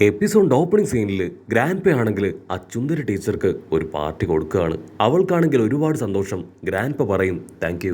Episode opening സീനിൽ grand പേ ആണെങ്കിൽ ആ ചുന്ദരി ടീച്ചർക്ക് ഒരു പാർട്ടി കൊടുക്കുകയാണ്. അവൾക്കാണെങ്കിൽ ഒരുപാട് സന്തോഷം. ഗ്രാൻഡ് പേ പറയും താങ്ക്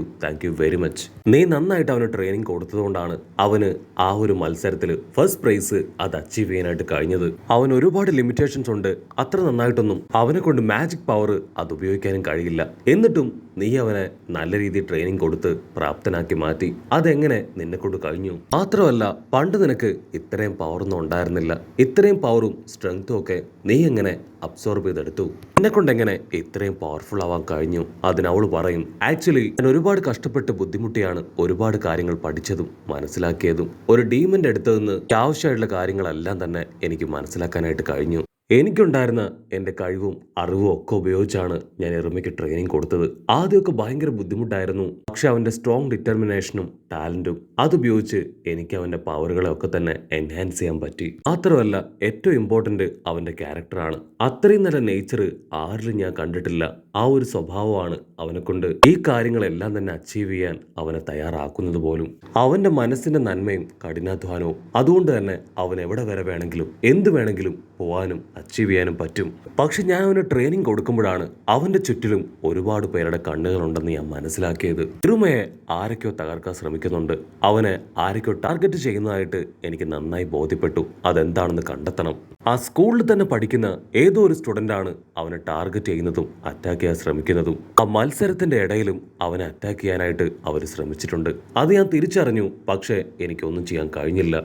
യു വെരി മച്ച്. നീ നന്നായിട്ട് അവന് ട്രെയിനിങ് കൊടുത്തതുകൊണ്ടാണ് അവന് ആ ഒരു മത്സരത്തിൽ ഫസ്റ്റ് പ്രൈസ് അത് അച്ചീവ് ചെയ്യാനായിട്ട് കഴിഞ്ഞത്. അവന് ഒരുപാട് ലിമിറ്റേഷൻസ് ഉണ്ട്. അത്ര നന്നായിട്ടൊന്നും അവനെ കൊണ്ട് മാജിക് പവർ അത് ഉപയോഗിക്കാനും കഴിയില്ല. എന്നിട്ടും നീ അവനെ നല്ല രീതിയിൽ ട്രെയിനിങ് കൊടുത്ത് പ്രാപ്തനാക്കി മാറ്റി. അതെങ്ങനെ നിന്നെ കൊണ്ട് കഴിഞ്ഞു? മാത്രമല്ല പണ്ട് നിനക്ക് ഇത്രയും പവറൊന്നും ഉണ്ടായിരുന്നില്ല. ഇത്രയും പവറും സ്ട്രെങ്തും ഒക്കെ നീ എങ്ങനെ അബ്സോർബ് ചെയ്തെടുത്തു? എന്നെ കൊണ്ട് എങ്ങനെ ഇത്രയും പവർഫുൾ ആവാൻ കഴിഞ്ഞു? അതിന് അവൾ പറയും, ആക്ച്വലി ഞാൻ ഒരുപാട് കഷ്ടപ്പെട്ട് ബുദ്ധിമുട്ടിയാണ് ഒരുപാട് കാര്യങ്ങൾ പഠിച്ചതും മനസ്സിലാക്കിയതും. ഒരു ഡീമന്റെ അടുത്ത് നിന്ന് ആവശ്യമായിട്ടുള്ള കാര്യങ്ങളെല്ലാം തന്നെ എനിക്ക് മനസ്സിലാക്കാനായിട്ട് കഴിഞ്ഞു. എനിക്കുണ്ടായിരുന്ന എൻ്റെ കഴിവും അറിവും ഒക്കെ ഉപയോഗിച്ചാണ് ഞാൻ എറുമയ്ക്ക് ട്രെയിനിങ് കൊടുത്തത്. ആദ്യമൊക്കെ ഭയങ്കര ബുദ്ധിമുട്ടായിരുന്നു. പക്ഷെ അവൻ്റെ സ്ട്രോങ് ഡിറ്റർമിനേഷനും ടാലന്റും അതുപയോഗിച്ച് എനിക്ക് അവൻ്റെ പവറുകളെ ഒക്കെ തന്നെ എൻഹാൻസ് ചെയ്യാൻ പറ്റി. മാത്രമല്ല ഏറ്റവും ഇമ്പോർട്ടൻ്റ് അവൻ്റെ ക്യാരക്ടറാണ്. അത്രയും നല്ല നേച്ചർ ആരിലും ഞാൻ കണ്ടിട്ടില്ല. ആ ഒരു സ്വഭാവമാണ് അവനെ കൊണ്ട് ഈ കാര്യങ്ങളെല്ലാം തന്നെ അച്ചീവ് ചെയ്യാൻ അവനെ തയ്യാറാക്കുന്നത് പോലും. അവൻ്റെ മനസ്സിന്റെ നന്മയും കഠിനാധ്വാനവും അതുകൊണ്ട് തന്നെ അവൻ എവിടെ വരെ വേണമെങ്കിലും എന്ത് വേണമെങ്കിലും പോവാനും അച്ചീവ് ചെയ്യാനും പറ്റും. പക്ഷെ ഞാൻ അവന് ട്രെയിനിങ് കൊടുക്കുമ്പോഴാണ് അവന്റെ ചുറ്റിലും ഒരുപാട് പേരുടെ കണ്ണുകളുണ്ടെന്ന് ഞാൻ മനസ്സിലാക്കിയത്. ഇറുമയെ ആരൊക്കെയോ തകർക്കാൻ ശ്രമിക്കുന്നുണ്ട്. അവനെ ആരൊക്കെയോ ടാർഗറ്റ് ചെയ്യുന്നതായിട്ട് എനിക്ക് നന്നായി ബോധ്യപ്പെട്ടു. അതെന്താണെന്ന് കണ്ടെത്തണം. ആ സ്കൂളിൽ തന്നെ പഠിക്കുന്ന ഏതോ ഒരു സ്റ്റുഡന്റ് ആണ് അവനെ ടാർഗറ്റ് ചെയ്യുന്നതും അറ്റാക്ക് ചെയ്യാൻ ശ്രമിക്കുന്നതും. ആ മത്സരത്തിന്റെ ഇടയിലും അവനെ അറ്റാക്ക് ചെയ്യാനായിട്ട് അവർ ശ്രമിച്ചിട്ടുണ്ട്. അത് ഞാൻ തിരിച്ചറിഞ്ഞു. പക്ഷേ എനിക്കൊന്നും ചെയ്യാൻ കഴിഞ്ഞില്ല.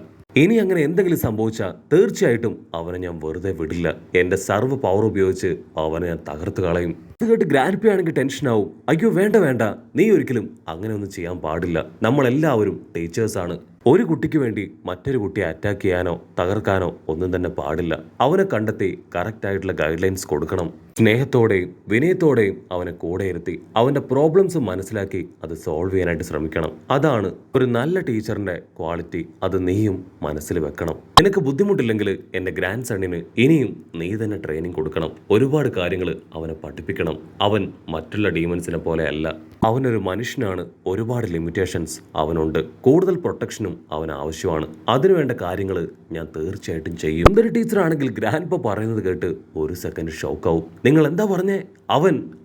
ഇനി അങ്ങനെ എന്തെങ്കിലും സംഭവിച്ചാൽ തീർച്ചയായിട്ടും അവനെ ഞാൻ വെറുതെ വിടില്ല. എന്റെ സർവ്വ പവർ ഉപയോഗിച്ച് അവനെ ഞാൻ തകർത്ത് കളയും. ഇത് കേട്ട് ഗ്രാൻഡ് പേ ആണെങ്കിൽ ടെൻഷനാവും. അയ്യോ വേണ്ട, നീ ഒരിക്കലും അങ്ങനെ ഒന്നും ചെയ്യാൻ പാടില്ല. നമ്മളെല്ലാവരും ടീച്ചേഴ്സാണ്. ഒരു കുട്ടിക്ക് വേണ്ടി മറ്റൊരു കുട്ടിയെ അറ്റാക്ക് ചെയ്യാനോ തകർക്കാനോ ഒന്നും തന്നെ പാടില്ല. അവനെ കണ്ടെത്തി കറക്റ്റ് ആയിട്ടുള്ള ഗൈഡ് ലൈൻസ് കൊടുക്കണം. സ്നേഹത്തോടെയും വിനയത്തോടെയും അവനെ കൂടെ ഇരുത്തി അവന്റെ പ്രോബ്ലംസ് മനസ്സിലാക്കി അത് സോൾവ് ചെയ്യാനായിട്ട് ശ്രമിക്കണം. അതാണ് ഒരു നല്ല ടീച്ചറിന്റെ ക്വാളിറ്റി. അത് നീയും മനസ്സിൽ വെക്കണം. നിനക്ക് ബുദ്ധിമുട്ടില്ലെങ്കിൽ എന്റെ ഗ്രാൻഡ് സണ്ണിന് ഇനിയും നീ തന്നെ ട്രെയിനിങ് കൊടുക്കണം. ഒരുപാട് കാര്യങ്ങൾ അവനെ പഠിപ്പിക്കണം. അവൻ മറ്റുള്ള ഡീമൻസിനെ പോലെ അല്ല. അവനൊരു മനുഷ്യനാണ്. ഒരുപാട് ലിമിറ്റേഷൻസ് അവനുണ്ട്. കൂടുതൽ പ്രൊട്ടക്ഷനും അവൻ ആവശ്യമാണ്. അതിനുവേണ്ട കാര്യങ്ങൾ ഞാൻ തീർച്ചയായിട്ടും ചെയ്യും. എന്തൊരു ടീച്ചർ ആണെങ്കിൽ ഗ്രാൻഡ് പ പറയുന്നത് കേട്ട് ഒരു സെക്കൻഡ് ഷോക്കാവും. നിങ്ങൾ എന്താ പറഞ്ഞേ?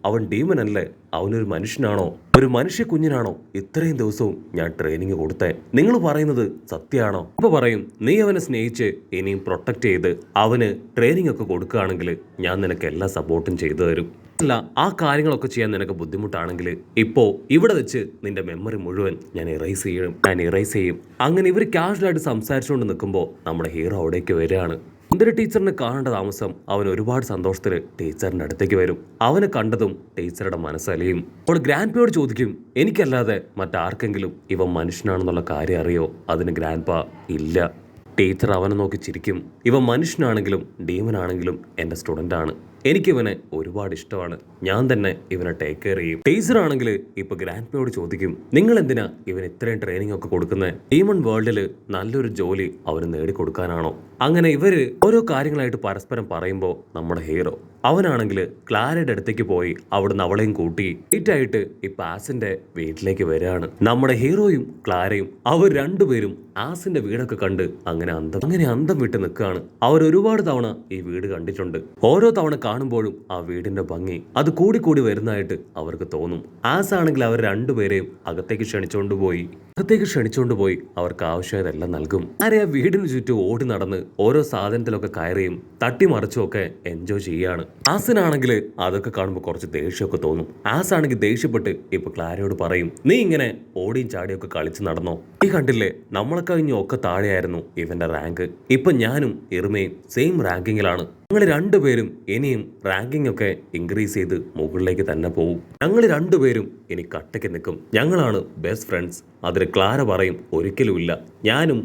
അവൻ ഡീമൻ അല്ലേ? അവനൊരു മനുഷ്യനാണോ? ഒരു മനുഷ്യ കുഞ്ഞിനാണോ ഇത്രയും ദിവസവും ഞാൻ ട്രെയിനിങ് കൊടുത്തേ? നിങ്ങൾ പറയുന്നത് സത്യമാണോ? ഇപ്പൊ പറയും, നീ അവനെ സ്നേഹിച്ച് ഇനിയും പ്രൊട്ടക്ട് ചെയ്ത് അവന് ട്രെയിനിങ് ഒക്കെ കൊടുക്കുകയാണെങ്കിൽ ഞാൻ നിനക്ക് എല്ലാ സപ്പോർട്ടും ചെയ്തു തരും. അല്ല, ആ കാര്യങ്ങളൊക്കെ ചെയ്യാൻ നിനക്ക് ബുദ്ധിമുട്ടാണെങ്കിൽ ഇപ്പോ ഇവിടെ വെച്ച് നിന്റെ മെമ്മറി മുഴുവൻ ഞാൻ ഇറേസ് ചെയ്യും. അങ്ങനെ ഇവർ കാഷ്വലായിട്ട് സംസാരിച്ചുകൊണ്ട് നിൽക്കുമ്പോൾ നമ്മുടെ ഹീറോ അവിടേക്ക് വരികയാണ്. സുന്ദരി ടീച്ചറിനെ കാണേണ്ട താമസം അവൻ ഒരുപാട് സന്തോഷത്തിൽ ടീച്ചറിന്റെ അടുത്തേക്ക് വരും. അവനെ കണ്ടതും ടീച്ചറുടെ മനസ്സലിയും. അപ്പോൾ ഗ്രാൻഡ് പയോട് ചോദിക്കും, എനിക്കല്ലാതെ മറ്റാർക്കെങ്കിലും ഇവൻ മനുഷ്യനാണെന്നുള്ള കാര്യം അറിയോ? അതിന് ഗ്രാൻഡ് പ ഇല്ല. ടീച്ചർ അവനെ നോക്കി ചിരിക്കും. ഇവൻ മനുഷ്യനാണെങ്കിലും ഡീമനാണെങ്കിലും എൻ്റെ സ്റ്റുഡൻ്റ് ആണ്. എനിക്കിവനെ ഒരുപാട് ഇഷ്ടമാണ്. ഞാൻ തന്നെ ഇവനെ ടേക്ക് കെയർ ചെയ്യും. ടീച്ചർ ആണെങ്കിൽ ഇപ്പൊ ഗ്രാൻഡ് പയോട് ചോദിക്കും, നിങ്ങൾ എന്തിനാ ഇവൻ ഇത്രയും ട്രെയിനിങ് ഒക്കെ കൊടുക്കുന്നത്? ഡീമൺ വേൾഡിൽ നല്ലൊരു ജോലി അവന് നേടിക്കൊടുക്കാനാണോ? അങ്ങനെ ഇവര് ഓരോ കാര്യങ്ങളായിട്ട് പരസ്പരം പറയുമ്പോൾ നമ്മുടെ ഹീറോ അവനാണെങ്കിൽ ക്ലാരയുടെ അടുത്തേക്ക് പോയി അവിടുന്ന് അവളെയും കൂട്ടി ലേറ്റായിട്ട് ഇപ്പൊ ആസിന്റെ വീട്ടിലേക്ക് വരികയാണ്. നമ്മുടെ ഹീറോയും ക്ലാരയും അവർ രണ്ടുപേരും ആസിന്റെ വീടൊക്കെ കണ്ട് അങ്ങനെ അന്തം വിട്ട് നിൽക്കുകയാണ്. അവർ ഒരുപാട് തവണ ഈ വീട് കണ്ടിട്ടുണ്ട്. ഓരോ തവണ കാണുമ്പോഴും ആ വീടിന്റെ ഭംഗി അത് കൂടി വരുന്നതായിട്ട് അവർക്ക് തോന്നും. ആസ് ആണെങ്കിൽ അവർ രണ്ടുപേരെയും അകത്തേക്ക് ക്ഷണിച്ചുകൊണ്ട് പോയി അവർക്ക് ആവശ്യമായതെല്ലാം നൽകും. ആരെ ആ വീടിന് ചുറ്റും ഓടി നടന്ന് ഓരോ സാധനത്തിലൊക്കെ കയറിയും തട്ടിമറിച്ചും ഒക്കെ എൻജോയ് ചെയ്യാണ്. ആസിനാണെങ്കിൽ അതൊക്കെ കാണുമ്പോൾ കുറച്ച് ദേഷ്യമൊക്കെ തോന്നും. ആസ് ആണെങ്കിൽ ദേഷ്യപ്പെട്ട് ഇപ്പൊ ക്ലാരയോട് പറയും, നീ ഇങ്ങനെ ഓടിയും ചാടിയൊക്കെ കളിച്ച് നടന്നോ? ഈ കണ്ടില്ലേ, നമ്മളെ കഴിഞ്ഞ ഒക്കെ താഴെയായിരുന്നു ഇവന്റെ റാങ്ക്. ഇപ്പൊ ഞാനും ഇറുമയും സെയിം റാങ്കിങ്ങിലാണ്. ഞങ്ങൾ രണ്ടുപേരും ഇനിയും റാങ്കിങ് ഒക്കെ ഇൻക്രീസ് ചെയ്ത് മുകളിലേക്ക് തന്നെ പോകും. ഞങ്ങൾ രണ്ടുപേരും ഇനി കട്ടയ്ക്ക് നിൽക്കും. ഞങ്ങളാണ് ബെസ്റ്റ് ഫ്രണ്ട്സ്. അതിന് ക്ലാര പറയും, ഒരിക്കലുമില്ല. ഞാനും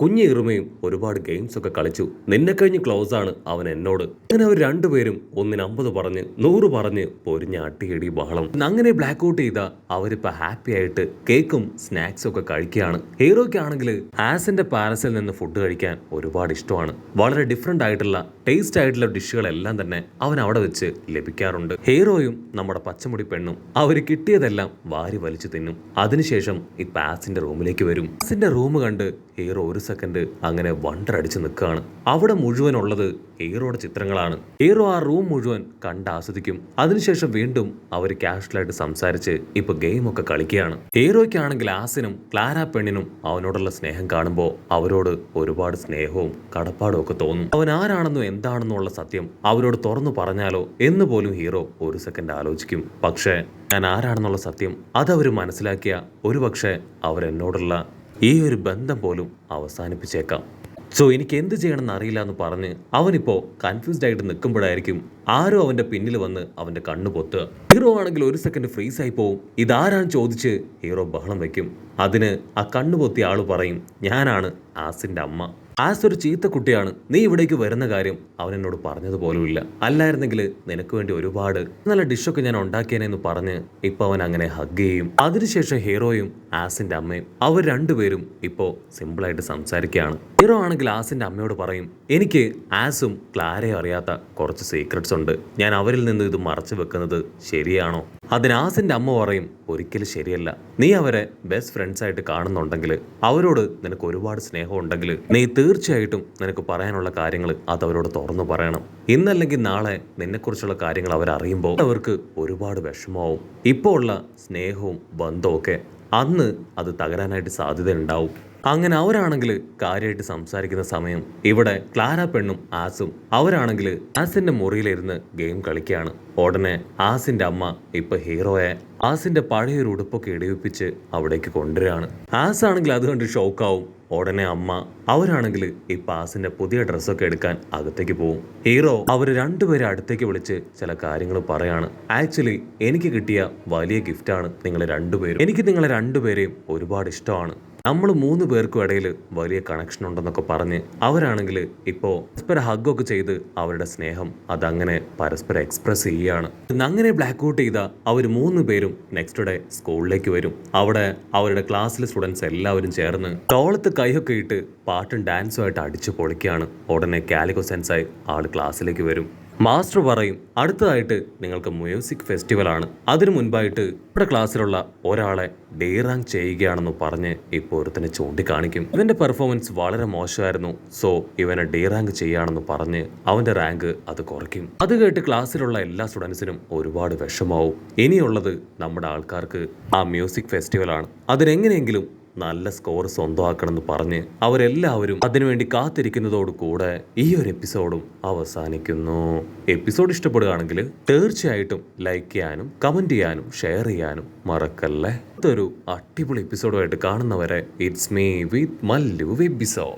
കുഞ്ഞു ഇറുമയും ഒരുപാട് ഗെയിംസ് ഒക്കെ കളിച്ചു. നിന്നെ കഴിഞ്ഞ് ക്ലോസ് ആണ് അവൻ എന്നോട്. അങ്ങനെ അവർ രണ്ടുപേരും 150 പറഞ്ഞ് 100 പറഞ്ഞ് പൊരിഞ്ഞ അട്ടിയടി ബഹളം. അങ്ങനെ ബ്ലാക്ക് ഔട്ട് ചെയ്ത അവരിപ്പോ ഹാപ്പി ആയിട്ട് കേക്കും സ്നാക്സും ഒക്കെ കഴിക്കുകയാണ്. ഹീറോയ്ക്കാണെങ്കിൽ ആസിന്റെ പാരസിൽ നിന്ന് ഫുഡ് കഴിക്കാൻ ഒരുപാട് ഇഷ്ടമാണ്. വളരെ ഡിഫറെന്റ് ആയിട്ടുള്ള ടേസ്റ്റ് ആയിട്ടുള്ള ഡിഷുകളെല്ലാം തന്നെ അവൻ അവിടെ വെച്ച് ലഭിക്കാറുണ്ട്. ഹീറോയും നമ്മുടെ പച്ചമുടി പെണ്ണും അവർ കിട്ടിയതെല്ലാം വാരി വലിച്ചു തിന്നും. അതിനുശേഷം ഇപ്പൊ ആസിന്റെ റൂമിലേക്ക് വരും. ആസിന്റെ റൂം കണ്ട് ഹീറോ ഒരു സെക്കൻഡ് അങ്ങനെ വണ്ടർ അടിച്ച് നിൽക്കുകയാണ്. അവിടെ മുഴുവൻ ഉള്ളത് ഹീറോയുടെ ചിത്രങ്ങളാണ്. ഹീറോ ആ റൂം മുഴുവൻ കണ്ട് ആസ്വദിക്കും. അതിനുശേഷം വീണ്ടും അവർ കാഷ്വലായിട്ട് സംസാരിച്ച് ഇപ്പൊ ഗെയിമൊക്കെ കളിക്കുകയാണ്. ഹീറോയ്ക്കാണെങ്കിൽ ആസിനും ക്ലാര പെണ്ണിനും അവനോടുള്ള സ്നേഹം കാണുമ്പോൾ അവരോട് ഒരുപാട് സ്നേഹവും കടപ്പാടും ഒക്കെ തോന്നും. അവൻ ആരാണെന്നോ എന്താണെന്നോ ഉള്ള സത്യം അവരോട് തുറന്നു പറഞ്ഞാലോ എന്ന് പോലും ഹീറോ ഒരു സെക്കൻഡ് ആലോചിക്കും. പക്ഷേ ഞാൻ ആരാണെന്നുള്ള സത്യം അതവർ മനസ്സിലാക്കിയ ഒരുപക്ഷെ അവരെന്നോടുള്ള ഈ ഒരു ബന്ധം പോലും അവസാനിപ്പിച്ചേക്കാം. സോ എനിക്ക് എന്ത് ചെയ്യണമെന്ന് അറിയില്ല എന്ന് പറഞ്ഞ് അവനിപ്പോൾ കൺഫ്യൂസ്ഡ് ആയിട്ട് നിൽക്കുമ്പോഴായിരിക്കും ആരോ അവൻ്റെ പിന്നിൽ വന്ന് അവൻ്റെ കണ്ണു പൊത്തുക. ഹീറോ ആണെങ്കിൽ ഒരു സെക്കൻഡ് ഫ്രീസ് ആയി പോവും. ഇതാരാണ് ചോദിച്ച് ഹീറോ ബഹളം വയ്ക്കും. അതിന് ആ കണ്ണു പൊത്തിയ ആള് പറയും, ഞാനാണ് ആസിൻ്റെ അമ്മ. ആസ് ഒരു ചീത്ത കുട്ടിയാണ്, നീ ഇവിടേക്ക് വരുന്ന കാര്യം അവൻ എന്നോട് പറഞ്ഞതുപോലുമില്ല. അല്ലായിരുന്നെങ്കിൽ നിനക്ക് വേണ്ടി ഒരുപാട് നല്ല ഡിഷൊക്കെ ഞാൻ ഉണ്ടാക്കിയേനെന്ന് പറഞ്ഞ് ഇപ്പൊ അവൻ അങ്ങനെ ഹഗ് ചെയ്യും. അതിനുശേഷം ഹീറോയും ആസിന്റെ അമ്മയും അവർ രണ്ടുപേരും ഇപ്പോ സിമ്പിളായിട്ട് സംസാരിക്കുകയാണ്. ഹീറോ ആണെങ്കിൽ ആസിന്റെ അമ്മയോട് പറയും, എനിക്ക് ആസും ക്ലാരയും അറിയാത്ത കുറച്ച് സീക്രട്സ് ഉണ്ട്. ഞാൻ അവരിൽ നിന്ന് ഇത് മറച്ചു വെക്കുന്നത് ശരിയാണോ? അതിന് ആസിന്റെ അമ്മ പറയും, ഒരിക്കലും ശരിയല്ല. നീ അവരെ ബെസ്റ്റ് ഫ്രണ്ട്സ് ആയിട്ട് കാണുന്നുണ്ടെങ്കിൽ, അവരോട് നിനക്ക് ഒരുപാട് സ്നേഹം ഉണ്ടെങ്കിൽ, നീ തീർച്ചയായിട്ടും നിനക്ക് പറയാനുള്ള കാര്യങ്ങൾ അത് അവരോട് തുറന്നു പറയണം. ഇന്നല്ലെങ്കിൽ നാളെ നിന്നെക്കുറിച്ചുള്ള കാര്യങ്ങൾ അവരറിയുമ്പോൾ അവർക്ക് ഒരുപാട് വിഷമമാവും. ഇപ്പോൾ ഉള്ള സ്നേഹവും ബന്ധവും ഒക്കെ അന്ന് അത് തകരാനായിട്ട് സാധ്യതയുണ്ടാവും. അങ്ങനെ അവരാണെങ്കിൽ കാര്യമായിട്ട് സംസാരിക്കുന്ന സമയം ഇവിടെ ക്ലാര പെണ്ണും ആസും അവരാണെങ്കിൽ ആസിന്റെ മുറിയിലിരുന്ന് ഗെയിം കളിക്കുകയാണ്. ഉടനെ ആസിന്റെ അമ്മ ഇപ്പൊ ഹീറോയെ ആസിന്റെ പഴയൊരു ഉടുപ്പൊക്കെ ഇടിവിപ്പിച്ച് അവിടേക്ക് കൊണ്ടുവരികയാണ്. ആസ് ആണെങ്കിൽ അത് കണ്ട് ഷോക്കാവും. ഉടനെ അമ്മ അവരാണെങ്കിൽ ഇപ്പൊ ആസിന്റെ പുതിയ ഡ്രസ്സൊക്കെ എടുക്കാൻ അകത്തേക്ക് പോവും. ഹീറോ അവർ രണ്ടുപേരെ അടുത്തേക്ക് വിളിച്ച് ചില കാര്യങ്ങൾ പറയാണ്. ആക്ച്വലി എനിക്ക് കിട്ടിയ വലിയ ഗിഫ്റ്റാണ് നിങ്ങൾ രണ്ടുപേരും. എനിക്ക് നിങ്ങളെ രണ്ടുപേരെയും ഒരുപാട് ഇഷ്ടമാണ്. നമ്മൾ 3 പേർക്കും ഇടയിൽ വലിയ കണക്ഷൻ ഉണ്ടെന്നൊക്കെ പറഞ്ഞ് അവരാണെങ്കിൽ ഇപ്പോൾ പരസ്പര ഹഗ്ഗൊക്കെ ചെയ്ത് അവരുടെ സ്നേഹം അതങ്ങനെ പരസ്പരം എക്സ്പ്രസ് ചെയ്യുകയാണ്. അങ്ങനെ ബ്ലാക്ക് ഔട്ട് ചെയ്ത അവർ 3 പേരും നെക്സ്റ്റ് ഡേ സ്കൂളിലേക്ക് വരും. അവിടെ അവരുടെ ക്ലാസ്സിലെ സ്റ്റുഡൻസ് എല്ലാവരും ചേർന്ന് തോളത്ത് കൈയൊക്കെ ഇട്ട് പാട്ടും ഡാൻസും ആയിട്ട് അടിച്ചു പൊളിക്കുകയാണ്. ഉടനെ കാലിക്കോ സെൻസായി ആള് ക്ലാസ്സിലേക്ക് വരും. മാസ്റ്റർ പറയും, അടുത്തതായിട്ട് നിങ്ങൾക്ക് മ്യൂസിക് ഫെസ്റ്റിവൽ ആണ്. അതിനു മുൻപായിട്ട് ഇവിടെ ക്ലാസ്സിലുള്ള ഒരാളെ ഡേ റാങ്ക് ചെയ്യുകയാണെന്ന് പറഞ്ഞ് ഇപ്പോൾ ഒരുത്തനെ ചൂണ്ടിക്കാണിക്കും. ഇവന്റെ പെർഫോമൻസ് വളരെ മോശമായിരുന്നു, സോ ഇവനെ ഡേ റാങ്ക് ചെയ്യുകയാണെന്ന് പറഞ്ഞ് അവന്റെ റാങ്ക് അത് കുറയ്ക്കും. അത് കേട്ട് ക്ലാസ്സിലുള്ള എല്ലാ സ്റ്റുഡൻസിനും ഒരുപാട് വിഷമാവും. ഇനിയുള്ളത് നമ്മുടെ ആൾക്കാർക്ക് ആ മ്യൂസിക് ഫെസ്റ്റിവൽ ആണ്. അതിനെങ്ങനെയെങ്കിലും നല്ല സ്കോർ സ്വന്തമാക്കണമെന്ന് പറഞ്ഞ് അവരെല്ലാവരും അതിനുവേണ്ടി കാത്തിരിക്കുന്നതോട് കൂടെ ഈ ഒരു എപ്പിസോഡും അവസാനിക്കുന്നു. എപ്പിസോഡ് ഇഷ്ടപ്പെടുകയാണെങ്കിൽ തീർച്ചയായിട്ടും ലൈക്ക് ചെയ്യാനും കമന്റ് ചെയ്യാനും ഷെയർ ചെയ്യാനും മറക്കല്ലേ. ഇതൊരു അടിപൊളി എപ്പിസോഡുമായിട്ട് കാണുന്നവരെ it's me with Mallu episode.